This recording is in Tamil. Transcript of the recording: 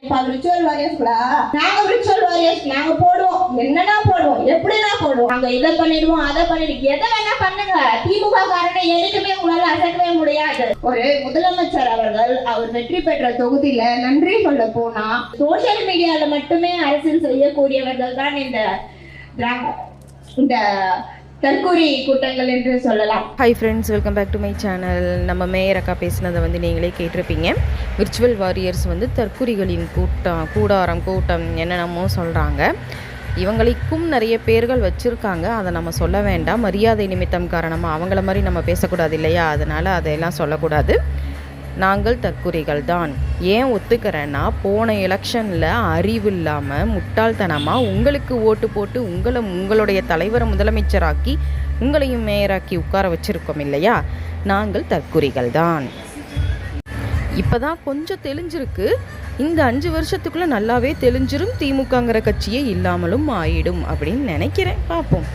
விர்ச்சுவல் வாரியர்ஸ்களா? நாங்க விர்ச்சுவல் வாரியர்ஸ் நாங்க போடுவோம், என்னன்னா போடுவோம், எப்படின்னா போடுவோம். நாங்க இதை பண்ணிடுவோம், அதை பண்ணிடுவோம், எதை வேணா பண்ணுங்க. திமுக காரனை எதுக்குமே உங்களால அசைக்கவே முடியாது. ஒரு முதலமைச்சர் அவர்கள் அவர் வெற்றி பெற்ற தொகுதியில நன்றி சொல்ல போனா சோசியல் மீடியால மட்டுமே அரசியல் செய்யக்கூடியவர்கள் தான் இந்த தற்கொலை கூட்டங்கள் என்று சொல்லலாம். Hi friends, welcome back to my channel. நம்ம மேயர் அக்கா பேசினதை நீங்களே கேட்டிருப்பீங்க. விர்ச்சுவல் வாரியர்ஸ் தற்குறிகளின் கூட்டம் என்னென்னமோ சொல்கிறாங்க. இவங்களுக்கும் நிறைய பேர்கள் வச்சுருக்காங்க, அதை நம்ம சொல்ல வேண்டாம். மரியாதை நிமித்தம் காரணமாக அவங்கள மாதிரி நம்ம பேசக்கூடாது இல்லையா? அதனால் அதையெல்லாம் சொல்லக்கூடாது. நாங்கள் தற்குறிகள் தான். ஏன் ஒத்துக்கிறேன்னா, போன எலெக்ஷனில் அறிவு இல்லாமல் முட்டாள்தனமாக உங்களுக்கு ஓட்டு போட்டு உங்களுடைய தலைவரை முதலமைச்சராக்கி உங்களையும் மேயராக்கி உட்கார வச்சுருக்கோம் இல்லையா? நாங்கள் தற்குறிகள் தான். இப்போ தான் கொஞ்சம் தெளிஞ்சிருக்கு. இந்த 5 வருஷத்துக்குள்ளே நல்லாவே தெளிஞ்சிரும். திமுகங்கிற கட்சியே இல்லாமலும் ஆயிடும் அப்படின்னு நினைக்கிறேன். பார்ப்போம்.